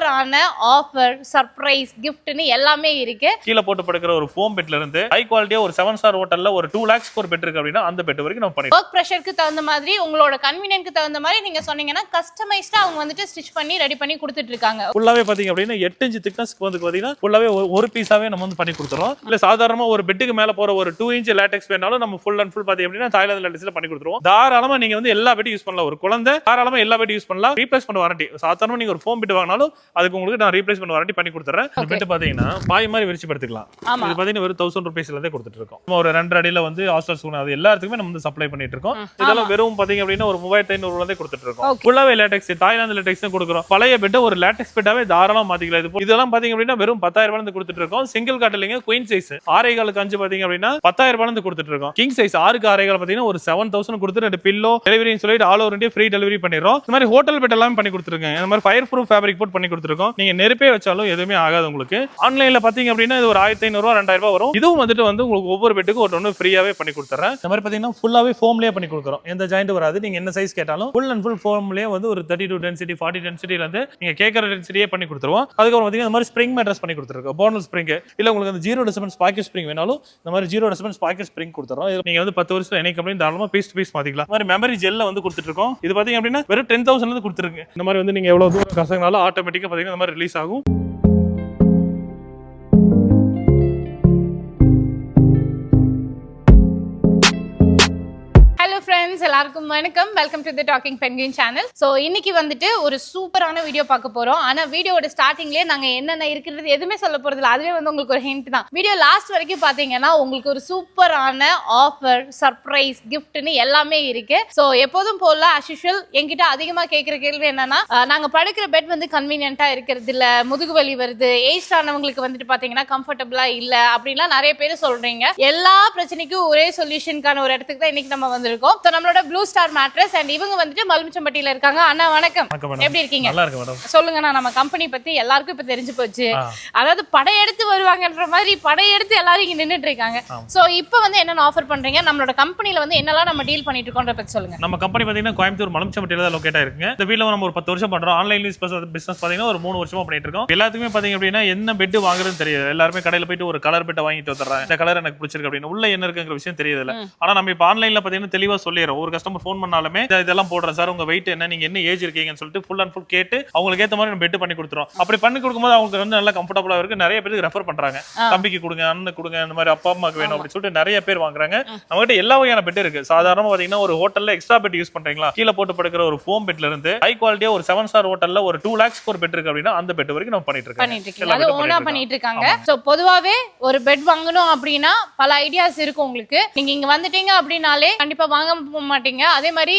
சூப்பரான offer surprise கிஃப்ட்னு எல்லாமே இருக்கு. கீழ போட்டு படுக்கிற ஒரு ஃபோம் பெட்ல இருந்து ஹை குவாலிட்டியா ஒரு 7 ஸ்டார் ஹோட்டல்ல ஒரு 2 lakhs ஒரு பெட் இருக்கு அப்படினா அந்த பெட் வரைக்கும் நம்ம பண்ணிடுறோம். வொர்க் பிரஷருக்கு தகுந்த மாதிரி உங்களோட கன்வீனியன்ட்க்கு தகுந்த மாதிரி நீங்க சொன்னீங்கன்னா கஸ்டமைஸ்டா அவங்க வந்துட்டு ஸ்டிட்ச் பண்ணி ரெடி பண்ணி கொடுத்துட்டு இருக்காங்க. ஃபுல்லாவே பாத்தீங்க அப்படினா 8 இன்ச் திக்னஸ்க்கு வந்து பாத்தீங்கன்னா ஃபுல்லாவே ஒரு பீஸாவே நம்ம வந்து பண்ணி கொடுத்துறோம். இல்ல சாதாரணமா ஒரு பெட்டுக்கு மேல போற ஒரு 2 இன்ச் லாட்டெக்ஸ் வேணாலும் நம்ம ஃபுல் அண்ட் ஃபுல் பாத்தீங்க அப்படினா தாய்லாந்து லாட்டெக்ஸ்ல பண்ணி கொடுத்துருவோம். தாராளமா நீங்க வந்து எல்லா பெட்டும் யூஸ் பண்ணலாம். ஒரு குழந்தை தாராளமா எல்லா பெட்டும் யூஸ் பண்ணலாம். ரீப்ளேஸ்மென்ட் வாரண்டி சாதாரணமா நீங்க ஒரு ஃபோம் பெட் வாங்கினாலும் அதுக்கு உங்களுக்கு நான் ரீப்ளேஸ்மென்ட் வாரண்டி பண்ணி கொடுத்துறேன். இந்த பெட் பாத்தீங்கன்னா பாய் மாதிரி விரிச்சு படுத்துக்கலாம். இது பாத்தீங்கன்னா வெறும் 1000 ரூபாய்ஸ்ல இருந்தே கொடுத்துட்டு இருக்கோம். ஒரு 2 அடியில வந்து ஹாஸ்டல் சூன் அது எல்லாத்துக்குமே நம்ம வந்து சப்ளை பண்ணிட்டு இருக்கோம். இதெல்லாம் வெறும் பாத்தீங்க அப்படின்னா ஒரு 3500 ரூபாய்ல கொடுத்துட்டு இருக்கோம். ஃபுல்லாவே லாட்டெக்ஸ் தாய்லாந்து லாட்டெக்ஸ் தான் கொடுக்குறோம். பழைய பெட் ஒரு லாட்டெக்ஸ் பெட்டாவே தாராளமா மாத்திக்கலாம். இதெல்லாம் பாத்தீங்க அப்படின்னா வெறும் 10000 ரூபாய்ல இருந்து கொடுத்துட்டு இருக்கோம். சிங்கிள் காட் இல்லைங்க, குயின் சைஸ் 6.5 பாத்தீங்க அப்படின்னா 10000 ரூபாய்ல இருந்து கொடுத்துட்டு இருக்கோம். கிங் சைஸ் 6 6.5 பாத்தீங்கன்னா ஒரு 7000 கொடுத்து 2 பில்லோ டெலிவரின்னு சொல்லிட்டு all over India free delivery பண்ணிடுறோம். இந்த மாதிரி ஹோட்டல் பெட் எல்லாம் பண்ணி கொடுத்துருக்கோம். இந்த மாதிரி ஃபயர் ப்ரூஃப் ஃபேப்ரிக் போட் பண்ணி கொடுத்துருக்கோம். நீங்க நெருப்பே வச்சாலும் எதுவுமே ஆகாது உங்களுக்கு. ஆன்லைன்ல பாத்தீங்க அப்படின்னா இது ஒரு 1500 ரூபாய் 2000 ரூபாய் வரும். இதுவும் வந்துட்டு வந்து உங்களுக்கு ஒவ்வொரு பெட்டுக்கும் ஒன்று ஃப்ரீயாவே பண்ணி கொடுத்துறேன். இந்த மாதிரி பாத்தீங்கன்னா ஃபுல்லாவே ஃபோம்லயே பண்ணி கொடுக்குறோம். எந்த ஜாயிண்ட் வராது. நீங்க என்ன சைஸ் கேட்டாலும் ஃபுல் அண்ட் ஃபுல் ஃபோம்லயே வந்து ஒரு 32 டென்சிட்டி 40 டென்சிட்டில இருந்து நீங்க கேட்கற டென்சிட்டியே பண்ணி கொடுத்துருவோம். அதுக்கப்புறம் பாத்தீங்கன்னா இந்த மாதிரி ஸ்ப்ரிங் மேட்ரஸ் பண்ணி கொடுத்துருக்கோம். போனல் ஸ்ப்ரிங் இல்ல உங்களுக்கு அந்த 0 டிஸ்டர்பன்ஸ் பாக்கெட் ஸ்ப்ரிங் வேணாலும் இந்த மாதிரி 0 டிஸ்டர்பன்ஸ் பாக்கெட் ஸ்ப்ரிங் கொடுத்துறோம். நீங்க வந்து 10 வருஷம் எனி கம்பெனி தாராளமா பீஸ் டு பீஸ் மாத்திக்கலாம். இந்த மாதிரி மெமரி ஜெல்ல வந்து கொடுத்துட்டு இருக்கோம். இது பாத்தீங்க அப்படின்னா வெறும் 10000 இருந்து கொடுத்துருக்கு. இந்த மாதிரி வந்து நீங்க எவ்வளவு தூரம் கசங்கினாலும் ஆட்டோமேட்டிக்கா பாத்தீங்கன்னா இந்த மாதிரி ரிலீஸ் ஆகும். எல்லாருக்கும் வணக்கம். Welcome to the docking penguin channel. So இன்னைக்கு வந்துட்டு ஒரு சூப்பரான வீடியோ பார்க்க போறோம். ஆனா வீடியோவோட ஸ்டார்டிங்லயே நாங்க என்னென்ன இருக்கிறது எதுவுமே சொல்ல போறது இல்ல. அதுவே வந்து உங்களுக்கு ஒரு ஹிண்ட் தான். வீடியோ லாஸ்ட் வரைக்கும் பாத்தீங்கன்னா உங்களுக்கு ஒரு சூப்பரான ஆஃபர் சர்ப்ரைஸ் கிஃப்ட்னு எல்லாமே இருக்கு. சோ எப்போதும் போல as usual என்கிட்ட அதிகமா கேட்கிற கேள்வி என்னன்னா நாங்க படுக்கிற பெட் வந்து கன்வீனியன்ட்டா இருக்கிறது இல்ல, முதுகு வலி வருது, ஏஜ் ஆனவங்களுக்கு வந்துட்டு பாத்தீங்கன்னா கம்ஃபர்டபுளா இல்ல அப்படின்லாம் நிறைய பேர் சொல்றீங்க. எல்லா பிரச்சனைக்கும் ஒரே சொல்யூஷனுக்கான ஒரு இடத்துக்கு தான் இன்னைக்கு நம்ம வந்திருக்கோம். நம்மளோட ப்ளூ ஸ்டார் மேட்ரஸ் அண்ட் இவங்க வந்துட்டு மலுமிச்சம்பட்டியில இருக்காங்க. அண்ணா வணக்கம். எப்படி இருக்கீங்க? நல்லா இருக்கு மேடம். சொல்லுங்கண்ணா. நம்ம கம்பெனி பத்தி எல்லாருக்கும் இப்ப தெரிஞ்சு போச்சு. அதாவது படையெடுத்து வருவாங்கன்ற மாதிரி படையெடுத்து எல்லாரும் இங்க நின்னுட்டு இருக்காங்க. சோ இப்போ வந்து என்னென்ன ஆஃபர் பண்றீங்க, நம்மளோட கம்பெனில வந்து என்னெல்லாம் நம்ம டீல் பண்ணிட்டு இருக்கோம்ன்ற பத்தி சொல்லுங்க. நம்ம கம்பெனி பாத்தீங்கன்னா கோயம்புத்தூர் மலுமிச்சம்பட்டியில தான் லொகேட் ஆயிருக்கு. இந்த வீட்ல நம்ம ஒரு 10 வருஷம் பண்றோம். ஆன்லைன் பிசினஸ் பாத்தீங்கன்னா ஒரு 3 வருஷமா பண்ணிட்டு இருக்கோம். எல்லாத்துக்குமே பாத்தீங்க அப்படின்னா என்ன பெட் வாங்குறதுன்னு தெரியாது. எல்லாருமே கடையில போயிட்டு ஒரு கலர் பெட்டை வாங்கிட்டு வந்துடுறாங்க. இந்த கலர் எனக்கு பிடிச்சிருக்கு அப்படின்னு உள்ள என்ன இருக்குங்கிற விஷயம் தெரியல. ஆனா நம்ம இப்ப ஆன்லைன்ல பாத்தீங்கன்னா தெளிவா சொல்லிடுறோம். ஒரு கஸ்டமர் ஃபோன் பண்ணாலுமே இதெல்லாம் போடுறேன் சார், உங்க வெயிட் என்ன, நீங்க என்ன ஏஜ் இருக்கீங்கன்னு சொல்லிட்டு ஃபுல் அண்ட் ஃபுல் கேட்டு அவங்களுக்கு ஏத்த மாதிரி நம்ம பெட் பண்ணி கொடுத்துறோம். அப்படி பண்ணி கொடுக்கும்போது அவங்களுக்கு வந்து நல்லா கம்ஃபர்டபுளா இருக்கு. நிறைய பேருக்கு ரெஃபர் பண்றாங்க. தம்பிக்கு கொடுங்க, அண்ணனுக்கு கொடுங்க, இந்த மாதிரி அப்பா அம்மாக்கு வேணும் அப்படின்னு சொல்லிட்டு நிறைய பேர் வாங்குறாங்க. நம்ம கிட்ட எல்லா வகையான பெட் இருக்கு. சாதாரணமா பாத்தீங்கன்னா ஒரு ஹோட்டல்ல எக்ஸ்ட்ரா பெட் யூஸ் பண்றீங்களா, கீழ போட்டு படுக்கிற ஒரு ஃபோம் பெட்ல இருந்து ஹை குவாலிட்டியா ஒரு 7 ஸ்டார் ஹோட்டல்ல ஒரு 2 lakhs ஒரு பெட் இருக்கு அப்படின்னா அந்த பெட் வரைக்கும் நம்ம பண்ணிட்டு இருக்கோம். அது ஓனா பண்ணிட்டு இருக்காங்க. சோ பொதுவாவே ஒரு பெட் வாங்கணும் அப்படின்னா பல ஐடியாஸ் இருக்கு உங்களுக்கு. நீங்க இங்க வந்துட்டீங்க அப்படினாலே கண்டிப்பா வாங்க போக மாட்டீங்க. அதே மாதிரி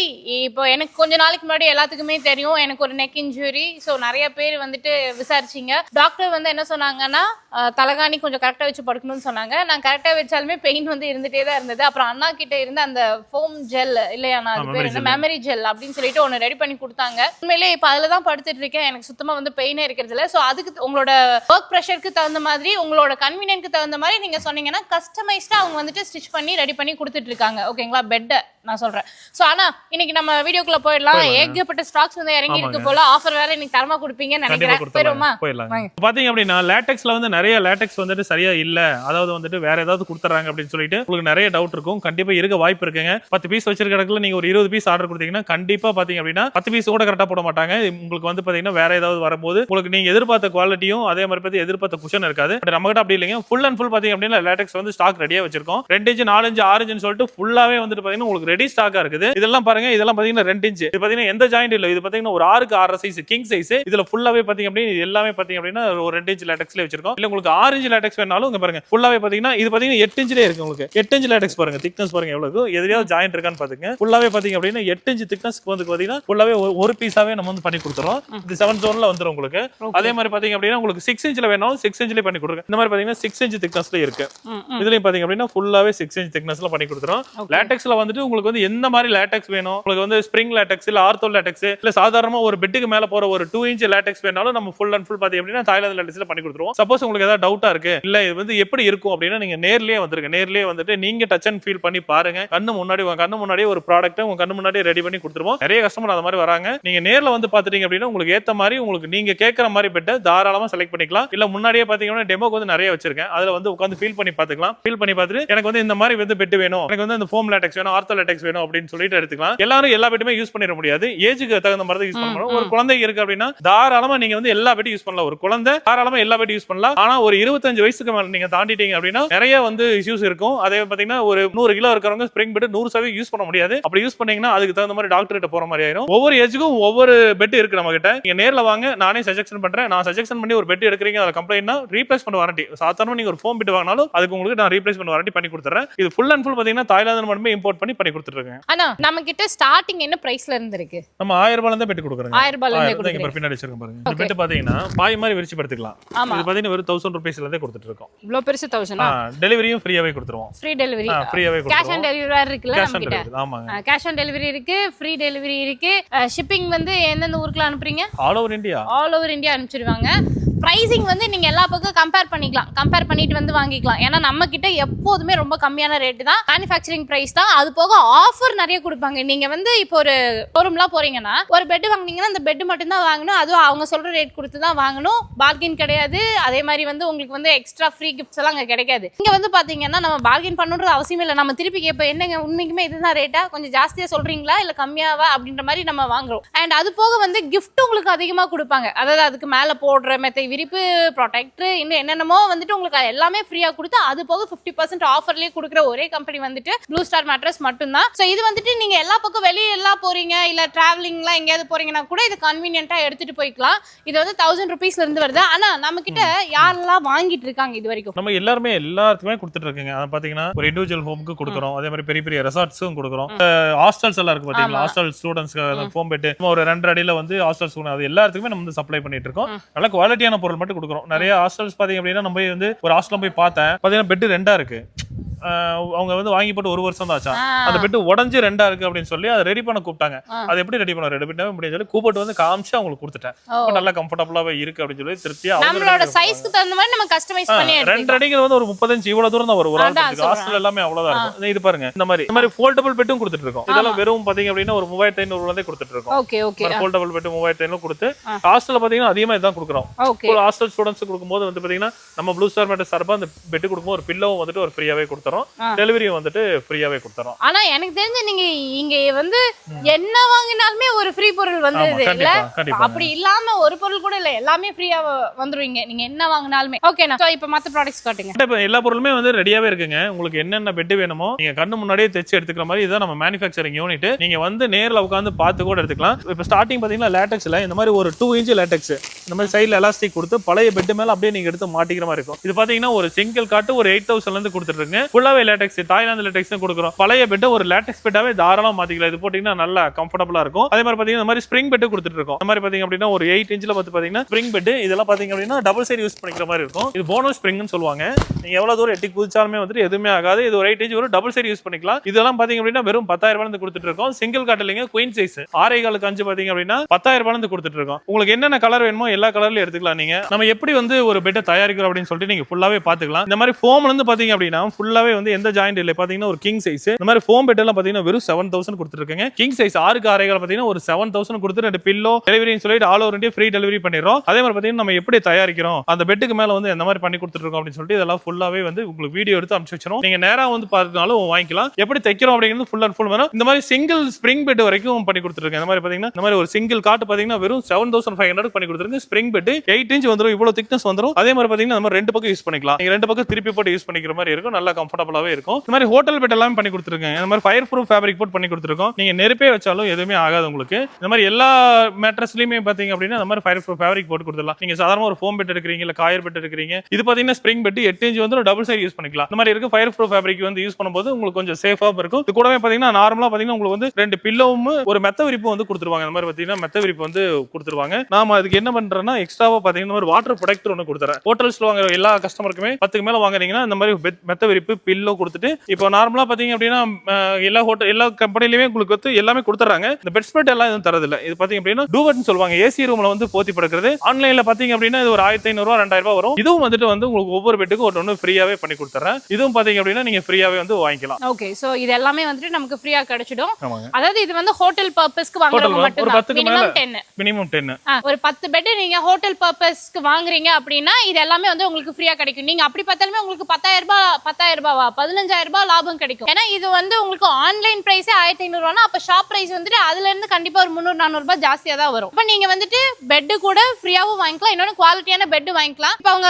இப்போ எனக்கு கொஞ்ச நாளைக்கு முன்னாடி எல்லாத்துக்குமே தெரியும் எனக்கு ஒரு நெக் இன்ஜுரி. ஸோ நிறைய பேர் வந்துட்டு விசாரிச்சிங்க. டாக்டர் வந்து என்ன சொன்னாங்கன்னா தலகாணி கொஞ்சம் கரெக்டாக வச்சு படுக்கணும்னு சொன்னாங்க. நான் கரெக்டாக வச்சாலுமே பெயின் வந்து இருந்துட்டே தான் இருந்தது. அப்புறம் அண்ணா கிட்ட இருந்து அந்த ஃபோம் ஜெல் இல்லையா, அது பேர் என்ன, மெமரி ஜெல் அப்படின்னு சொல்லிட்டு ஒன்று ரெடி பண்ணி கொடுத்தாங்க. உண்மையிலே இப்போ அதில் தான் படுத்துட்டு இருக்கேன். எனக்கு சுத்தமாக வந்து பெயினே இருக்கிறது இல்லை. ஸோ அதுக்கு உங்களோட ஒர்க் ப்ரெஷருக்கு தகுந்த மாதிரி உங்களோட கன்வீனியன்ட்க்கு தகுந்த மாதிரி நீங்கள் சொன்னீங்கன்னா கஸ்டமைஸ்டாக அவங்க வந்துட்டு ஸ்டிச் பண்ணி ரெடி பண்ணி கொடுத்துட்டு இருக்காங்க. ஓகேங்களா, பெட்டை நான் சொல்றேன். சோ ஆனா இன்னைக்கு நம்ம வீடியோக்குள்ள போயிடலாம். ஏகப்பட்ட ஸ்டாக்ஸ் வந்து இறங்கி இருக்கு போல. ஆஃபர் வேற இன்னைக்கு தரமா கொடுப்பீங்கன்னு நினைக்கிறேன். போயிடுமா? பாத்தீங்க அப்படின்னா லாட்டெக்ஸ்ல வந்து நிறைய லாட்டெக்ஸ் வந்துட்டு சரியா இல்ல, அதாவது வந்துட்டு வேற ஏதாவது கொடுத்துறாங்க அப்படின்னு சொல்லிட்டு உங்களுக்கு நிறைய டவுட் இருக்கும். கண்டிப்பா இருக்க வாய்ப்பு இருக்குங்க. 10 பீஸ் வச்சிருக்க இடத்துல நீங்க ஒரு 20 பீஸ் ஆர்டர் கொடுத்தீங்கன்னா கண்டிப்பா பாத்தீங்க அப்படின்னா 10 பீஸ் கூட கரெக்டா போட மாட்டாங்க. உங்களுக்கு வந்து பாத்தீங்கன்னா வேற ஏதாவது வரும்போது உங்களுக்கு நீங்க எதிர்பார்த்த குவாலிட்டியும் அதே மாதிரி பார்த்து எதிர்பார்த்த குஷன் இருக்காது. பட் நம்ம கிட்ட அப்படி இல்லைங்க. ஃபுல் அண்ட் ஃபுல் பாத்தீங்க அப்படின்னா லாட்டெக்ஸ் வந்து ஸ்டாக் ரெடியா வச்சிருக்கோம். 2 இன்ச் 4 இன்ச் 6 இன்ச் சொல்லிட்டு ஃபுல்லாவே வந்துட்டு பாத்தீங்கன்னா உங்களுக்கு ரெடி ஸ்டாக்கா இருக்குது. இதெல்லாம் பாருங்க, இதெல்லாம் பாத்தீங்கன்னா 2 இன்ச். இது பாத்தீங்கன்னா எந்த ஜாயிண்ட் இல்ல. இது பாத்தீங்கன்னா ஒரு 6க்கு 6 சைஸ் கிங் சைஸ். இதுல ஃபுல்லாவே பாத்தீங்க அப்படின்னா எல்லாமே பாத்தீங்க அப்படின்னா ஒரு 2 இன்ச் லாட்டெக்ஸ்ல வச்சிருக்கோம். இல்ல உங்களுக்கு 6 இன்ச் லாட்டெக்ஸ் வேணாலும் இங்க பாருங்க ஃபுல்லாவே பாத்தீங்கன்னா இது பாத்தீங்கன்னா 8 இன்ச்லயே இருக்கு. உங்களுக்கு 8 இன்ச் லாட்டெக்ஸ் பாருங்க, திக்னஸ் பாருங்க எவ்வளவு இருக்கு. எதிரியாவது ஜாயிண்ட் இருக்கான்னு பாத்துங்க. ஃபுல்லாவே பாத்தீங்க அப்படின்னா 8 இன்ச் திக்னஸ்க்கு வந்து பாத்தீங்கன்னா ஃபுல்லாவே ஒரு பீஸாவே நம்ம வந்து பண்ணி கொடுத்துறோம். இது 7 ஜோன்ல வந்துரும் உங்களுக்கு. அதே மாதிரி பாத்தீங்க அப்படின்னா உங்களுக்கு 6 இன்ச்ல வேணாலும் 6 இன்ச்லயே பண்ணி கொடுங்க. இந்த மாதிரி பாத்தீங்கன்னா 6 இன்ச் திக்னஸ்ல இருக்கு. இதுலயும் பாத்தீங்க அப்படின்னா ஃபுல்லாவே 6 இன்ச் திக்னஸ்ல பண்ணி கொடுத்துறோம். லாட்டெக்ஸ்ல வந்துட்டு உங்களுக்கு வந்து எந்த மாதிரி லேட்டெக்ஸ் வேணும், உங்களுக்கு வந்து ஸ்ப்ரிங் லேட்டெக்ஸ் இல்ல ஆர்த்தோ லேட்டெக்ஸ் இல்ல சாதாரணமா ஒரு பெட்டுக்கு மேல போற ஒரு 2 இன்ச் லேட்டெக்ஸ் வேணாலும் நம்ம ஃபுல் அண்ட் ஃபுல் பாத்தீங்க அப்படின்னா தாய்லாந்து லேட்டெக்ஸ்ல பண்ணி கொடுத்துருவோம். சப்போஸ் உங்களுக்கு ஏதாவது டவுட்டா இருக்கு இல்ல இது வந்து எப்படி இருக்கும் அப்படின்னா நீங்க நேர்லயே வந்துருங்க. நேர்லயே வந்துட்டு நீங்க டச் அண்ட் ஃபீல் பண்ணி பாருங்க. கண்ணு முன்னாடி ஒரு ப்ராடக்ட் உங்க கண்ணு முன்னாடி ரெடி பண்ணி கொடுத்துருவோம். நிறைய கஸ்டமர் அந்த மாதிரி வராங்க. நீங்க நேர்ல வந்து பாத்துட்டீங்க அப்படின்னா உங்களுக்கு ஏத்த மாதிரி உங்களுக்கு நீங்க கேட்கற மாதிரி பெட்டை தாராளமா செலக்ட் பண்ணிக்கலாம். இல்ல முன்னாடியே பாத்தீங்கன்னா டெமோக்கு வந்து நிறைய வச்சிருக்கேன். அதுல வந்து உட்காந்து ஃபீல் பண்ணி பாத்துக்கலாம். ஃபீல் பண்ணி பார்த்துட்டு எனக்கு வந்து இந்த மாதிரி வந்து பெட் வேணும், எனக்கு வந்து இந்த ஃபோம் லேட்டெக்ஸ் வேணும், ஆர்த்தோ லேட்டெக்ஸ் வேணும் அப்படின்னு சொல்லிட்டு எடுத்துக்கலாம். எல்லாரும் எல்லா பெட்டுமே யூஸ் பண்ணிட முடியாது. ஏஜுக்கு தகுந்த மாதிரி தான் யூஸ் பண்ணணும். ஒரு குழந்தை இருக்கு அப்படின்னா தாராளமா நீங்க வந்து எல்லா பெட்டும் யூஸ் பண்ணலாம். ஒரு குழந்தை தாராளமா எல்லா பெட்டும் யூஸ் பண்ணலாம். ஆனா ஒரு 25 வயசுக்கு மேல நீங்க தாண்டிட்டீங்க அப்படின்னா நிறைய வந்து இஷ்யூஸ் இருக்கும். அதே பாத்தீங்கன்னா ஒரு 100 கிலோ இருக்கிறவங்க ஸ்ப்ரிங் பெட் 100% யூஸ் பண்ண முடியாது. அப்படி யூஸ் பண்ணீங்கன்னா அதுக்கு தகுந்த மாதிரி டாக்டர் கிட்ட போற மாதிரி ஆயிரும். ஒவ்வொரு ஏஜுக்கும் ஒவ்வொரு பெட் இருக்கு நம்ம கிட்ட. நீங்க நேர்ல வாங்க, நானே சஜெக்ஷன் பண்றேன். நான் சஜெக்ஷன் பண்ணி ஒரு பெட் எடுக்கிறீங்க, அதுல கம்ப்ளைண்ட்னா ரீப்ளேஸ்மென்ட் வாரண்டி. சாதாரணமா நீங்க ஒரு ஃபோம் பெட் வாங்கினாலும் அதுக்கு உங்களுக்கு நான் ரீப்ளேஸ்மென்ட் வாரண்டி பண்ணி கொடுத்துறேன். இது ஃபுல் அண்ட் ஃபுல் பாத்தீங்கன்னா தாய்லாந்து மட்டுமே இம்போர்ட் பண்ணி கொடுத்துட்டு இருக்கேன். ஆனா நம்ம கிட்ட ஸ்டார்டிங் என்ன பிரைஸ்ல இருந்து இருக்கு? நம்ம 1000 ரூபாயில இருந்து பெட் கொடுக்குறோம். 1000 ரூபாயில இருந்து கொடுக்குறோம். இங்க பின்னாடி வச்சிருக்கேன் பாருங்க. இந்த பெட் பாத்தீங்கன்னா பாய் மாதிரி விரிச்சு படுத்துக்கலாம். இது பாத்தீங்கன்னா வெறும் 1000 ரூபாய்ஸ்ல இருந்தே கொடுத்துட்டு இருக்கோம். இவ்ளோ பெருசு 1000. டெலிவரியும் ஃப்ரீயாவே கொடுத்துருவோம். Free delivery. ஃப்ரீயாவே கொடுத்துருவோம். கேஷ் ஆன் டெலிவரி இருக்குல நம்ம கிட்ட. ஆமாங்க. கேஷ் ஆன் டெலிவரி இருக்கு, ஃப்ரீ டெலிவரி இருக்கு. ஷிப்பிங் வந்து எந்தெந்த ஊருக்கு அனுப்புறீங்க? All over India. All over India அனுப்பிச்சிடுவாங்க. பிரைசிங் வந்து நீங்க எல்லா பக்கம் கம்பேர் பண்ணிக்கலாம். கம்பேர் பண்ணிட்டு வந்து வாங்கிக்கலாம். ஏன்னா நம்ம கிட்ட எப்போதுமே ரொம்ப கம்மியான ரேட்டு தான், மேனுஃபேக்சரிங் பிரைஸ் தான். அது போக ஆஃபர் நிறைய கொடுப்பாங்க. நீங்க வந்து இப்போ ஒரு ஷோரூம்லாம் போறீங்கன்னா ஒரு பெட் வாங்குனீங்கன்னா அந்த பெட் மட்டும் தான் வாங்கணும். அதுவும் அவங்க சொல்ற ரேட் கொடுத்து தான் வாங்கணும். பார்கெயின் கிடையாது. அதே மாதிரி வந்து உங்களுக்கு வந்து எக்ஸ்ட்ரா ஃப்ரீ கிஃப்ட்ஸ் எல்லாம் அங்க கிடைக்காது. இங்க வந்து பாத்தீங்கன்னா நம்ம பார்கெயின் பண்ணணும்ன்ற அவசியம் இல்லை. நம்ம திருப்பி கேட்போம், என்னங்க உண்மைக்குமே இதுதான் ரேட்டா, கொஞ்சம் ஜாஸ்தியா சொல்றீங்களா இல்ல கம்மியாவா அப்படின்ற மாதிரி நம்ம வாங்குறோம். அண்ட் அது போக வந்து கிஃப்ட் உங்களுக்கு அதிகமா கொடுப்பாங்க. அதாவது அதுக்கு மேல போடுற மெத்தை விரிப்பு, ப்ரொடெக்டர், இன்னும் என்னென்னமோ வந்துட்டு உங்களுக்கு எல்லாமே ஃப்ரீயா கொடுத்து அது போக 50% ஆஃபர்லயே கொடுக்குற ஒரே கம்பெனி வந்துட்டு ப்ளூ ஸ்டார் மேட்ரஸ் மட்டும்தான். ஸோ இது வந்துட்டு நீங்க எல்லா பக்கம் வெளியே எல்லாம் போறீங்க இல்ல டிராவலிங்லாம் எங்கேயாவது போறீங்கன்னா கூட இது கன்வீனியன்ட்டா எடுத்துட்டு போய்க்கலாம். இது வந்து 1000 ருபீஸ்ல இருந்து வருது. ஆனா நம்ம கிட்ட யாரெல்லாம் வாங்கிட்டு இருக்காங்க இது வரைக்கும்? நம்ம எல்லாருக்குமே கொடுத்துட்டு இருக்கீங்க. அதை பாத்தீங்கன்னா ஒரு இண்டிவிஜுவல் ஹோமுக்கு கொடுக்குறோம். அதே மாதிரி பெரிய பெரிய ரெசார்ட்ஸும் கொடுக்குறோம். ஹாஸ்டல்ஸ் எல்லாம் இருக்கு பாத்தீங்களா, ஹாஸ்டல் ஸ்டூடெண்ட்ஸ்க்கு ஃபோம் பெட் ஒரு 2 அடியில வந்து ஹாஸ்டல்ஸ் அது எல்லாத்துக்குமே நம்ம வந்து சப்ளை பண்ணிட்டு இருக்கோம். நல்ல குவாலிட்டியான பொருள் மட்டும் கொடுக்குறோம். நிறைய ஹாஸ்டல்ஸ் பாத்தீங்க அப்படின்னா நம்ம வந்து ஒரு ஹாஸ்டல் போய் பார்த்தேன், பாத்தீங்கன்னா பெட் 2 இருக்கு. அவங்க வந்து வாங்கி போட்டு 1 வருஷம் தான் ஆச்சா. அந்த பெட் உடஞ்சு 2 இருக்கு அப்படின்னு சொல்லி அதை ரெடி பண்ண கூப்பிட்டாங்க. அது எப்படி ரெடி பண்ண ரெடி பண்ண அப்படின்னு சொல்லி கூப்பிட்டு வந்து காமிச்சு அவங்களுக்கு கொடுத்துட்டேன். நல்லா கம்ஃபர்டபுளாவே இருக்கு அப்படின்னு சொல்லி திருப்தியா நம்மளோட சைஸ்க்கு தகுந்த மாதிரி நம்ம கஸ்டமைஸ் பண்ணி 2 அடிங்கிறது வந்து ஒரு 30 இன்ச் இவ்வளவு தூரம் தான் வரும். ஒரு ஹாஸ்டல் எல்லாமே அவ்வளவுதான் இருக்கும். இது பாருங்க, இந்த மாதிரி ஃபோல்டபிள் பெட்டும் கொடுத்துட்டு இருக்கோம். இதெல்லாம் வெறும் பாத்தீங்க அப்படின்னா ஒரு 3500 ரூபாய் கொடுத்துட்டு இருக்கோம். Okay okay. ஃபோல்டபிள் பெட் 3500 கொடுத்து ஹாஸ்டல்ல பாத்தீங்கன்னா அதிகமா இதான் கொடுக்குறோம். ஹாஸ்டல் ஸ்டூடண்ட்ஸ் கொடுக்கும்போது வந்து பாத்தீங்கன்னா நம்ம ப்ளூ ஸ்டார் மேட்டர் சார்பா அந்த பெட் கொடுக்கும்போது ஒரு பில்லோவும் வந்துட்டு ஒரு ஃப்ரீயாவே கொடுத்துறோம். டெலிவரி வந்துட்டு ஃப்ரீயாவே கொடுத்துறோம். ஆனா எனக்கு தெரிஞ்சு நீங்க இங்க வந்து என்ன வாங்கினாலுமே ஒரு ஃப்ரீ பொருள் வந்துருது இல்ல? அப்படி இல்லாம ஒரு பொருள் கூட இல்ல, எல்லாமே ஃப்ரீயா வந்துருவீங்க நீங்க என்ன வாங்கினாலுமே. ஓகேண்ணா, சோ இப்போ மத்த ப்ராடக்ட்ஸ் காட்டுங்க. இப்போ எல்லா பொருளுமே வந்து ரெடியாவே இருக்குங்க. உங்களுக்கு என்னென்ன பெட் வேணுமோ நீங்க கண்ணு முன்னாடியே தைச்சு எடுத்துக்கிற மாதிரி இதான் நம்ம மேனுஃபேக்சரிங் யூனிட். நீங்க வந்து நேர்ல உட்காந்து பார்த்து கூட எடுத்துக்கலாம். இப்போ ஸ்டார்டிங் பாத்தீங்கன்னா லேட்டெக்ஸ்ல இந்த மாதிரி ஒரு 2 இன்ச் லேட்டெக்ஸ் இந்த மாதிரி சைடுல எலாஸ்டிக் கொடுத்து பழைய பெட் மேல அப்படியே நீங்க எடுத்து மாட்டிக்கிற மாதிரி இருக்கும். இது பாத்தீங்கன்னா ஒரு சிங்கிள் காட்டு ஒரு 8000 இருந்து கொடுத்துட்டு இருக்கு. ஃபுல்லாவே லேட்டெக்ஸ், தாய்லாந்து லேட்டெக்ஸ் கொடுக்குறோம். பழைய பெட் ஒரு லேட்டெக்ஸ் பெட்டாவே தாராளமா மாத்திக்கலாம். இது போட்டீங்கன்னா நல்லா கம்ஃபர்டபுளா இருக்கும். அதே மாதிரி பாத்தீங்கன்னா இந்த மாதிரி ஸ்ப்ரிங் பெட் கொடுத்துட்டு இருக்கோம். இந்த மாதிரி பாத்தீங்க அப்படின்னா ஒரு 8 இன்ச்ல பாத்தீங்கன்னா ஸ்ப்ரிங் பெட். இதெல்லாம் பாத்தீங்க அப்படின்னா டபுள் சைடு யூஸ் பண்ணிக்கிற மாதிரி இருக்கும். இது போனஸ் ஸ்ப்ரிங்னு சொல்லுவாங்க. நீங்க எவ்வளவு தூரம் எட்டி குதிச்சாலுமே வந்துட்டு எதுவுமே ஆகாது. இது ஒரு 8 இன்ச் ஒரு டபுள் சைடு யூஸ் பண்ணிக்கலாம். இதெல்லாம் பாத்தீங்க அப்படின்னா வெறும் 10000 ரூபாயில இருந்து கொடுத்துட்டு இருக்கோம். சிங்கிள் காட்டலிங்க குயின் சைஸ் 6.5 அஞ்சு பாத்தீங்க அப்படின்னா 10000 ரூபாயில இருந்து கொடுத்துட்டு இருக்கோம். உங்களுக்கு என்னென்ன கலர் வேணுமோ எல்லா கலர்லயும் எடுத்துக்கலாம். நீங்க நம்ம எப்படி வந்து ஒரு பெட்டை தயாரிக்கிறோம் அப்படின்னு சொல்லிட்டு நீங்க ஃபுல்லாவே பாத்துக்கலாம். இந்த மாதிரி ஃபோம்ல இருந்து பாத்தீங்க அப்படின்னா ஃபுல்லாவே வந்து எந்த ஜாயிண்ட் இல்ல. பாத்தீங்கன்னா ஒரு கிங் சைஸ் இந்த மாதிரி ஃபோம் பெட் எல்லாம் பாத்தீங்கன்னா வெறும் 7000 கொடுத்துருக்கீங்க. கிங் சைஸ் 6க்கு 6.5 பாத்தீங்கன்னா ஒரு 7000 கொடுத்து 2 பில்லோ டெலிவரின்னு சொல்லிட்டு all over India free delivery பண்ணிடுறோம். அதே மாதிரி பாத்தீங்கன்னா நம்ம எப்படி தயாரிக்கிறோம் அந்த பெட்டுக்கு மேல வந்து எந்த மாதிரி பண்ணி கொடுத்துட்டு இருக்கோம் அப்படின்னு சொல்லிட்டு இதெல்லாம் ஃபுல்லாவே வந்து உங்களுக்கு வீடியோ எடுத்து அனுப்பிச்சு வச்சிரும். நீங்க நேரா வந்து பார்த்தாலும் வாங்கிக்கலாம். எப்படி தைக்கிறோம் அப்படிங்கிறது ஃபுல் அண்ட் ஃபுல் வேணும். இந்த மாதிரி சிங்கிள் ஸ்ப்ரிங் பெட் வரைக்கும் பண்ணி கொடுத்துருக்கேன். இந்த மாதிரி பாத்தீங்கன்னா இந்த மாதிரி ஒரு சிங்கிள் காட்டு பாத்தீங்கன்னா வெறும் 7500 பண்ணி கொடுத்துருங்க. ஸ்ப்ரிங் பெட் 8 இன்ச் வந்துரும், இவ்வளவு திக்னஸ் வந்துரும். அதே மாதிரி பாத்தீங்கன்னா நம்ம 2 பக்கம் யூஸ் பண்ணிக்கலாம். நீங்க 2 பக்கம் திருப்பி போட்டு யூஸ் பண்ணிக்கிற மாதிரி இருக்கும். நல்லா கம்ஃபர்டபுளாவே இருக்கும். இந்த மாதிரி ஹோட்டல் பெட் எல்லாம் பண்ணி கொடுத்துருக்கேன். இந்த மாதிரி ஃபயர் ப்ரூஃப் ஃபேப்ரிக் போட்டு பண்ணி கொடுத்துருக்கோம். நீங்க நெருப்பே வச்சாலும் எதுவுமே ஆகாது உங்களுக்கு. இந்த மாதிரி எல்லா மேட்ரஸ்லயுமே பாத்தீங்க அப்படின்னா இந்த மாதிரி ஃபயர் ப்ரூஃப் ஃபேப்ரிக் போட்டு கொடுத்துடலாம். நீங்க சாதாரண ஒரு ஃபோம் பெட் எடுக்கிறீங்க இல்ல காயர் பெட் எடுக்கிறீங்க, இது பாத்தீங்கன்னா ஸ்ப்ரிங் பெட் 8 இன்ச் வந்து டபுள் சைடு யூஸ் பண்ணிக்கலாம். இந்த மாதிரி இருக்கு. ஃபயர் ப்ரூஃப் ஃபேப்ரிக் வந்து யூஸ் பண்ணும்போது உங்களுக்கு கொஞ்சம் சேஃபா இருக்கும். இது கூடவே பாத்தீங்கன்னா நார்மலா பாத்தீங்கன்னா உங்களுக்கு வந்து 2 பில்லோவும் ஒரு மெத்த விரிப்பு வந்து கொடுத்துருவாங்க. இந்த மாதிரி பாத்தீங்கன்னா மெத்த விரிப்பு வந்து கொடுத்துருவாங்க. நாம அதுக்கு என்ன பண்றோம்னா எக்ஸ்ட்ராவா பாத்தீங்கன்னா ஒரு வாட்டர் ப்ரொடெக்டர் ஒன்று கொடுத்துறேன். ஹோட்டல்ஸ்ல வாங்குற எல்லா கஸ்டமருக்குமே 10க்கு மேல வாங்குறீங்கன்னா இந்த மாதிரி மெத்த விரிப்பு பில்லோ கொடுத்துட்டு இப்போ நார்மலா பாத்தீங்க அப்படின்னா எல்லா கம்பெனிலயுமே உங்களுக்கு வந்து எல்லாமே கொடுத்துறாங்க. இந்த பெட் ஸ்ப்ரெட் எல்லாம் எதுவும் தரதில்ல. இது பாத்தீங்க அப்படின்னா டூவட்னு சொல்லுவாங்க, ஏசி ரூம்ல வந்து போத்தி படுக்கிறது. ஆன்லைன்ல பாத்தீங்க அப்படின்னா இது ஒரு 1500 ரூபாய் 2000 ரூபாய் வரும். இதுவும் வந்துட்டு வந்து உங்களுக்கு ஒவ்வொரு பெட்டுக்கும் ஒன்று ஃப்ரீயாவே பண்ணி கொடுத்துறேன். இதுவும் பாத்தீங்க அப்படின்னா நீங்க ஃப்ரீயாவே வந்து வாங்கிக்கலாம். ஓகே, சோ இது எல்லாமே வந்துட்டு நமக்கு ஃப்ரீயா கிடைச்சிடும். ஆமாங்க. அதாவது இது வந்து ஹோட்டல் பர்பஸ்க்கு வாங்குறவங்க மட்டும் தான். மினிமம் 10 ஒரு 10 பெட் நீங்க ஹோட்டல் பர்பஸ்க்கு வாங்குறீங்க அப்படின்னா இது எல்லாமே வந்து உங்களுக்கு ஃப்ரீயா கிடைக்கும். நீங்க அப்படி பார்த்தாலுமே உங்களுக்கு 10000 ரூபாய் 15000 ரூபாய் லாபம் கிடைக்கும். ஏன்னா இது வந்து உங்களுக்கு ஆன்லைன் பிரைஸே 1500 ரூபாய், அப்ப ஷாப் பிரைஸ் வந்துட்டு அதுல இருந்து கண்டிப்பா ஒரு 300-400 ரூபாய் ஜாஸ்தியா தான் வரும். அப்ப நீங்க வந்துட்டு பெட் கூட ஃப்ரீயாவும் வாங்கிக்கலாம், இன்னொரு குவாலிட்டியான பெட் வாங்கிக்கலாம். இப்ப அவங்க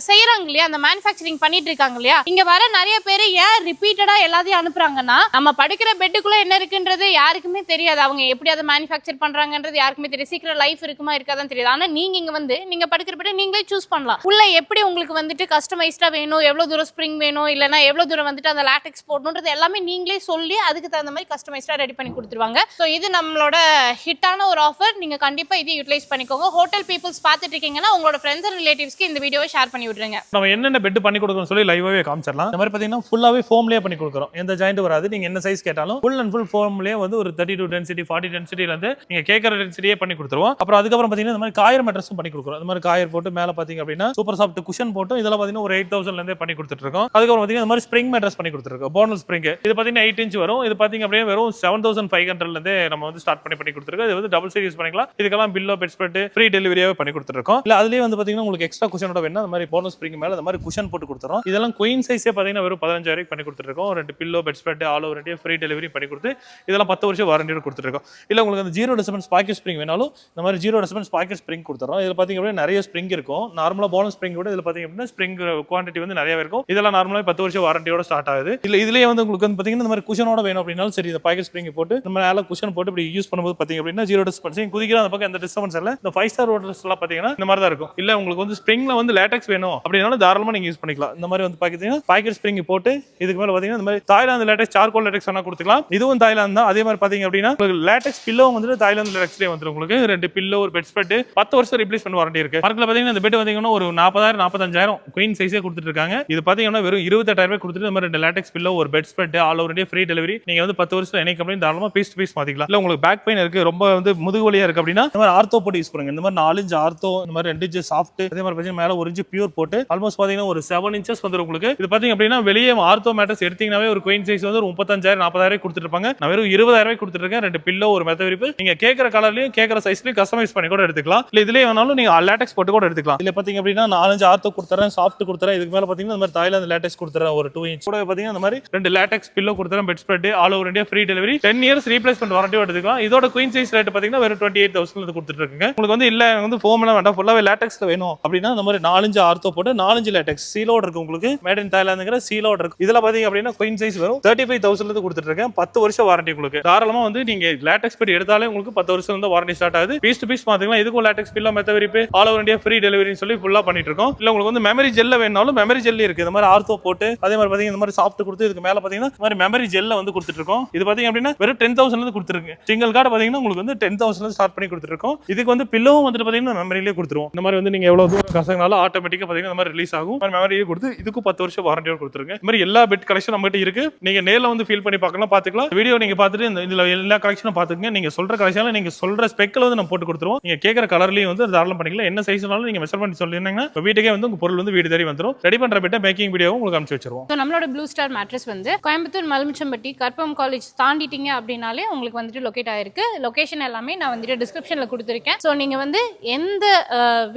செய்யறாங்க இல்லையா, அந்த மேனுஃபேக்சரிங் பண்ணிட்டு இருக்காங்க இல்லையா, இங்க வர நிறைய பேர் ஏன் ரிப்பீட்டடா எல்லாத்தையும் அனுப்புறாங்கன்னா நம்ம படுக்கிற பெட்டுக்குள்ள என்ன இருக்குன்றது யாருக்குமே தெரியாது. அவங்க எப்படி அதை மேனுஃபேக்சர் பண்றாங்கன்றது யாருக்குமே தெரியாது. சீக்கிரம் லைஃப் இருக்குமா இருக்காதான் தெரியாது. ஆனா நீங்க இங்க வந்து நீங்க படுக்கிற பெட் நீங்களே சூஸ் பண்ணலாம். உள்ள எப்படி உங்களுக்கு வந்துட்டு கஸ்டமைஸ்டா வேணும், எவ்வளவு தூரம் ஸ்ப்ரிங் வேணும், இல்லனா எவ்வளவு தூரம் வந்துட்டு அந்த லாட்டெக்ஸ் போடணும்ன்றது எல்லாமே நீங்களே சொல்லி அதுக்கு தகுந்த மாதிரி கஸ்டமைஸ்டா ரெடி பண்ணி கொடுத்துருவாங்க. ஸோ இது நம்மளோட ஹிட்டான ஒரு ஆஃபர். நீங்க கண்டிப்பா இதை யூட்டிலைஸ் பண்ணிக்கோங்க. ஹோட்டல் பீப்புள்ஸ் பார்த்துட்டு இருக்கீங்கன்னா உங்களோட ஃப்ரெண்ட்ஸ் அண்ட் ரிலேட்டிவ்ஸ்க்கு இந்த வீடியோவை ஷேர் பண்ணி விட்டுருங்க. நம்ம என்னென்ன பெட் பண்ணி கொடுக்கணும்னு சொல்லி லைவாவே காமிச்சிடலாம். இந்த மாதிரி பாத்தீங்கன்னா ஃபுல்லாவே ஃபோம்லயே பண்ணி கொடுக்குறோம். எந்த ஜாயிண்ட் வராது. நீங்க என்ன சைஸ் கேட்டாலும் ஃபுல் அண்ட் ஃபுல் ஃபோம்லயே வந்து ஒரு 32 டென்சிட்டி 40 டென்சிட்டில இருந்து நீங்க கேட்கற டென்சிட்டியே பண்ணி கொடுத்துருவோம். அப்புறம் அதுக்கப்புறம் பாத்தீங்கன்னா இந்த மாதிரி காயர் மேட்ரஸும் பண்ணி கொடுக்குறோம். இந்த மாதிரி காயர் போட்டு மேல பாத்தீங்க அப்படின்னா சூப்பர் சாஃப்ட் குஷன் போட்டு இதெல்லாம் பாத்தீங்கன்னா ஒரு 8000 இருந்தே பண்ணி கொடுத்துட்டு இருக்கோம். அதுக்கப்புறம் பாத்தீங்கன்னா இந்த மாதிரி ஸ்ப்ரிங் மேட்ரஸ் பண்ணி கொடுத்துருக்கோம். போனல் ஸ்ப்ரிங் இது பாத்தீங்கன்னா 8 இன்ச் வரும். இது பாத்தீங்க அப்படின்னா வெறும் 7500 இருந்தே நம்ம வந்து ஸ்டார்ட் பண்ணி கொடுத்துருக்கோம். இது வந்து டபுள் சைஸ் யூஸ் பண்ணிக்கலாம். இதுக்கெல்லாம் பில்லோ பெட் ஸ்ப்ரெட் ஃப்ரீ டெலிவரியாவே பண்ணி கொடுத்துருக்கோம். இல்ல அதுலயே வந்து பாத்தீங்கன்னா உங்களுக்கு எக்ஸ்ட்ரா குஷனோட வேணும் அந்த மாதிரி போனல் ஸ்ப்ரிங் மேல அந்த மாதிரி குஷன் போட்டு கொடுத்துறோம். இதெல்லாம் குயின் சைஸே பாத்தீங்கன்னா வெறும் 15000 பண்ணி கொடுத்துருக்கோம். 2 pillow bed spread all over India free delivery பண்ணி கொடுத்து இதெல்லாம் 10 வருஷம் வாரண்டியோட கொடுத்துருக்கோம். இல்ல உங்களுக்கு அந்த 0 டெசிமென்ஸ் பாக்கெட் ஸ்ப்ரிங் வேணாலும் இந்த மாதிரி 0 டெசிமென்ஸ் பாக்கெட் ஸ்ப்ரிங் கொடுத்துறோம். இதுல பாத்தீங்க அப்படின்னா நிறைய ஸ்ப்ரிங் இருக்கும். நார்மலா போனல் ஸ்ப்ரிங் கூட இதுல பாத்தீங்க அப்படின்னா ஸ்ப்ரிங் குவான்டிட்டி வந்து நிறைய இருக்கும். இதெல்லாம் நார்மலா 10 வருஷம் வாரண்டியோட ஸ்டார்ட் ஆகுது. இல்ல இதுலயே வந்து உங்களுக்கு வந்து பாத்தீங்கன்னா இந்த மாதிரி குஷனோட வேணும் அப்படினாலும் சரி, இந்த பாக்கெட் ஸ்ப்ரிங் போட்டு நம்ம மேல குஷன் போட்டு இப்படி யூஸ் பண்ணும்போது பாத்தீங்க அப்படின்னா 0 டெசிமென்ஸ் குதிக்கிற அந்த பக்கம் எந்த டிஸ்டர்பன்ஸ் இல்ல. இந்த 5 ஸ்டார் ஹோட்டல்ஸ் எல்லாம் பாத்தீங்கன்னா இந்த மாதிரி தான் இருக்கும். இல்ல உங்களுக்கு வந்து ஸ்ப்ரிங்ல வந்து லேட்டெக்ஸ் வேணும் அப்படினாலும் தாராளமா நீங்க யூஸ் பண்ணிக்கலாம். இந்த மாதிரி வந்து பாத்தீங்கன்னா பாக்கெட் ஸ்ப்ரிங் போட்டு இதுக்கு மேல பாத்தீங்கன்னா இந்த மாதிரி தாய்லாந்து லேட்டெக்ஸ் சார்கோல் லேட்டெக்ஸ் வேணா கொடுத்துக்கலாம். இதுவும் தாய்லாந்து தான். அதே மாதிரி பாத்தீங்க அப்படின்னா உங்களுக்கு லேட்டெக்ஸ் பில்லோ வந்து தாய்லாந்து லேட்டெக்ஸ்லயே வந்து உங்களுக்கு 2 பில்லோ ஒரு பெட் ஸ்ப்ரெட் 10 வருஷம் ரீப்ளேஸ்மென்ட் வாரண்டி இருக்கு. மார்க்கெட்ல பாத்தீங்கன்னா இந்த பெட் பாத்தீங்கன்னா ஒரு 40000 45000 குயின் சைஸே கொடுத்துட்டு இருக்காங்க. இது பாத்தீங்கன்னா வெறும் 28000 ரூபாய் கொடுத்துட்டு இந்த மாதிரி 2 லேட்டெக்ஸ் பில்லோ ஒரு bed spread all over India free delivery. நீங்க வந்து 10 வருஷம் எனி கம்பெனி தாராளமா பீஸ் டு பீஸ் மாத்திக்கலாம். இல்ல உங்களுக்கு பேக் பெயின் இருக்கு, ரொம்ப வந்து முதுகு வலியா இருக்கு அப்படின்னா இந்த மாதிரி ஆர்த்தோ போட்டு யூஸ் பண்ணுங்க. இந்த மாதிரி 4 இன்ச் ஆர்த்தோ, இந்த மாதிரி 2 இன்ச் சாஃப்ட், அதே மாதிரி பாத்தீங்கன்னா மேல 1 இன்ச் பியூர் போட்டு ஆல்மோஸ்ட் பாத்தீங்கன்னா ஒரு 7 இன்ச்சஸ் வந்து உங்களுக்கு. இது பாத்தீங்க அப்படின்னா வெளியே ஆர்த்தோ மேட்ரஸ் எடுத்தீங்கன்னாவே ஒரு குயின் சைஸ் வந்து ஒரு 35000 40000 கொடுத்துட்டு இருப்பாங்க. நான் வெறும் 20000 கொடுத்துட்டு இருக்கேன். 2 பில்லோ ஒரு மெத்த விரிப்பு. நீங்க கேட்கற கலர்லயும் கேட்கற சைஸ்லயும் கஸ்டமைஸ் பண்ணி கூட எடுத்துக்கலாம். இல்ல இதுலயே வேணாலும் நீங்க லேட்டெக்ஸ் போட்டு கூட எடுத்துக்கலாம். இல்ல பாத்தீங்க அப்படின்னா 4 இன்ச் ஆர்த்தோ கொடுத்துறேன், சாஃப்ட் கொடுத்துறேன். இதுக்கு மேல பாத்தீங்கன்னா இந்த மாதிரி தாய்லாந்து லேட்டெக்ஸ் கொடுத்துறேன் ஒரு 2 இன்ச் கூட பாத்தீங்கன்னா இந்த மாதிரி 2 லேட்டெக்ஸ் பில்லோ கொடுத்துறேன் bed spread all over India free delivery 10 years replacement warranty எடுத்துக்கலாம். இதோட குயின் சைஸ் ரேட் பாத்தீங்கன்னா வெறும் 28000 கொடுத்துட்டு இருக்கீங்க. உங்களுக்கு வந்து இல்ல வந்து ஃபோம் எல்லாம் வேண்டாம், ஃபுல்லாவே லேட்டெக்ஸ்ல வேணும் அப்படின்னா இந்த மாதிரி 4 இன்ச் ஆர்த்தோ போட்டு 4 இன்ச் லேட்டெக்ஸ் சீலோட இருக்கு. உங்களுக்கு மேட் இன் தாய்லாந்துங்கிற சீலோட இருக்கு. இதெல்லாம் பாத்தீங்க அப்படின்னா குயின் சைஸ் வரும் 35000 கொடுத்துட்டு இருக்கேன். 10 வருஷம் வாரண்டி உங்களுக்கு. தாராளமா வந்து நீங்க லேட்டெக்ஸ் பெட் எடுத்தாலே உங்களுக்கு 10 வருஷம் வந்து வாரண்டி ஸ்டார்ட் ஆகுது. பீஸ் டு பீஸ் பாத்தீங்கன்னா இதுக்கும் லேட்டெக்ஸ் பில்லோ மெத்த விரிப்பு ஆல் ஓவர் இந்தியா ஃப்ரீ டெலிவரின்னு சொல்லி ஃபுல்லா பண்ணிட்டு இருக்கோம். இல்ல உங்களுக்கு வந்து மெமரி ஜெல்ல வேணாலும் மெமரி ஜெல் இருக்கு. இந்த மாதிரி ஆர்த்தோ போட்டு அதே மாதிரி பாத்தீங்கன்னா இந்த மாதிரி சாஃப்ட் கொடுத்து இதுக்கு மேல பாத்தீங்கன்னா இந்த மாதிரி மெமரி ஜெல்ல வந்து கொடுத்துட்டு இருக்கோம். இது பாத்தீங்க அப்படின்னா வெறும் 10000 இருந்து கொடுத்துருக்கு. சிங்கிள் கார்டு பாத்தீங்கன்னா உங்களுக்கு வந்து 10000 இருந்து ஸ்டார்ட் பண்ணி கொடுத்துட்டு இருக்கோம். இதுக்கு வந்து பில்லோவும் வந்து பாத்தீங்கன்னா மெமரியிலே கொடுத்துருவோம். இந்த மாதிரி வந்து நீங்க எவ்வளவு தூரம் கசங்கினாலும் ஆட்டோமேட்டிக்கா பாத்தீங்கன்னா இந்த மாதிரி ரிலீஸ் ஆகும். மெமரியே கொடுத்து இதுக்கு 10 வருஷம் வாரண்டியோட கொடுத்துருங்க. இந்த மாதிரி எல்லா பெட் கலெக்ஷன் நம்ம கிட்ட இருக்கு. நீங்க நேர்ல வந்து ஃபீல் பண்ணி பார்க்கலாம், பாத்துக்கலாம். வீடியோ நீங்க பார்த்துட்டு இந்த இதுல எல்லா கலெக்ஷனும் பாத்துக்கங்க. நீங்க சொல்ற கலெக்ஷன்ல நீங்க சொல்ற ஸ்பெக்ல வந்து நம்ம போட்டு கொடுத்துருவோம். நீங்க கேட்கற கலர்லயும் வந்து தாராளம் பண்ணிக்கலாம். என்ன சைஸ்னாலும் நீங்க மெஷர் பண்ணி சொல்லிருந்தீங்கன்னா வீட்டுக்கே வந்து உங்க பொருள் வந்து வீடு தேடி வந்துரும். ரெடி பண்ற பெட்ட மேக்கிங் வீடியோவும் உங்களுக்கு அனுப்பிச்சு வச்சிருவோம். நம்மளோட ப்ளூ ஸ்டார் மேட்ரஸ் வந்து கோயம்புத்தூர் மலுமிச்சம்பட்டி கற்பகம் காலேஜ் தாண்டிட்டீங்க அப்படின்னாலே உங்களுக்கு வந்துட்டு லொகேட் ஆயிருக்கு. லொகேஷன் எல்லாமே நான் வந்துட்டு டிஸ்கிரிப்ஷன்ல கொடுத்துருக்கேன். ஸோ நீங்க வந்து எந்த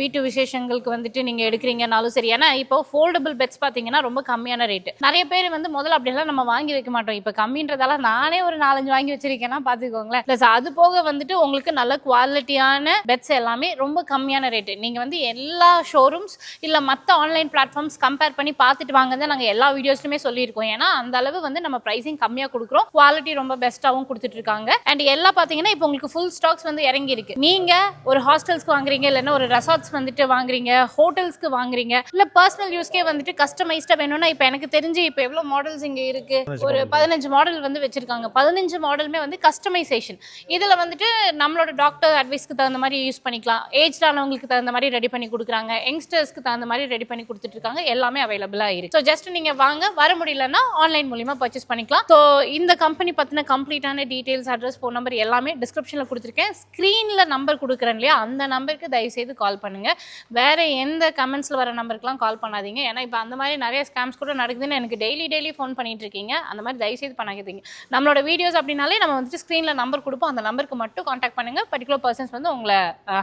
வீட்டு விசேஷங்களுக்கு வந்துட்டு நீங்க எடுக்கிறீங்கனாலும் சரி. ஏன்னா இப்போ ஃபோல்டபிள் பெட்ஸ் பாத்தீங்கன்னா ரொம்ப கம்மியான ரேட். நிறைய பேர் வந்து முதல்ல அப்படிலாம் நம்ம வாங்கி வைக்க மாட்டோம். இப்போ கம்மின்றதால நானே ஒரு 4-5 வாங்கி வச்சிருக்கேன்னா பாத்துக்கோங்களேன். பிளஸ் அது போக வந்துட்டு உங்களுக்கு நல்ல குவாலிட்டியான பெட்ஸ் எல்லாமே ரொம்ப கம்மியான ரேட்டு. நீங்க வந்து எல்லா ஷோரூம்ஸ் இல்ல மற்ற ஆன்லைன் பிளாட்ஃபார்ம்ஸ் கம்பேர் பண்ணி பார்த்துட்டு வாங்க நாங்க எல்லா வீடியோஸ்லுமே சொல்லியிருக்கோம். ஏன்னா அந்த அளவு வந்து நம்ம பிரைசிங் கம்மியா கொடுக்குறோம், குவாலிட்டி ரொம்ப பெஸ்ட்டாகவும் கொடுத்துட்டு இருக்காங்க. அண்ட் எல்லாம் பாத்தீங்கன்னா இப்போ உங்களுக்கு ஃபுல் ஸ்டாக்ஸ் வந்து இறங்கி இருக்கு. நீங்க ஒரு ஹாஸ்டல்ஸ்க்கு வாங்குறீங்க, இல்லைன்னா ஒரு ரெசார்ட்ஸ் வந்துட்டு வாங்குறீங்க, ஹோட்டல்ஸ்க்கு வாங்குறீங்க, இல்ல பர்சனல் யூஸ்க்கே வந்துட்டு கஸ்டமைஸ்டா வேணும்னா இப்போ எனக்கு தெரிஞ்சு இப்போ எவ்வளவு மாடல்ஸ் இங்க இருக்கு, ஒரு 15 மாடல் வந்து வச்சிருக்காங்க. 15 மாடலுமே வந்து கஸ்டமைசேஷன். இதுல வந்துட்டு நம்மளோட டாக்டர் அட்வைஸ்க்கு தகுந்த மாதிரி யூஸ் பண்ணிக்கலாம். ஏஜ் ஆனவங்களுக்கு தகுந்த மாதிரி ரெடி பண்ணி கொடுக்குறாங்க, யங்ஸ்டர்ஸ்க்கு தகுந்த மாதிரி ரெடி பண்ணி கொடுத்துட்டு இருக்காங்க. எல்லாமே அவைலபிளா இருக்கு. ஸோ ஜஸ்ட் நீங்க வாங்க, வர முடியலன்னா ஆன்லைன் மூலியமா பர்ச்சேஸ் பண்ணிக்கலாம். ஸோ இந்த கம்பெனி பற்றின கம்ப்ளீட்டான டீட்டெயில்ஸ், அட்ரஸ், ஃபோன் நம்பர் எல்லாமே டிஸ்கிரிப்ஷனில் கொடுத்துருக்கேன். ஸ்க்ரீனில் நம்பர் கொடுக்குறேன் இல்லையா, அந்த நம்பருக்கு தயவுசெய்து கால் பண்ணுங்கள். வேறு எந்த கமெண்ட்ஸில் வர நம்பருக்குலாம் கால் பண்ணாதீங்க. ஏன்னா இப்போ அந்த மாதிரி நிறைய ஸ்கேம்ஸ் கூட நடக்குதுன்னு எனக்கு டெய்லி ஃபோன் பண்ணிட்டு இருக்கீங்க. அந்த மாதிரி தயவுசெய்து பண்ணாதீங்க. நம்மளோட வீடியோஸ் அப்படின்னாலே நம்ம வந்துட்டு ஸ்க்ரீனில் நம்பர் கொடுப்போம். அந்த நம்பருக்கு மட்டும் காண்டாக்ட் பண்ணுங்கள். பர்டிகுலர் பர்சன்ஸ் வந்து உங்களை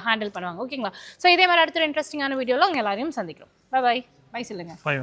ஹேண்டில் பண்ணுவாங்க. ஓகேங்களா? ஸோ இதே மாதிரி அடுத்த இன்ட்ரெஸ்டிங்கான வீடியோவில் உங்கள் எல்லாரையும் சந்திக்கிறோம். பை சொல்லுங்கள். பை.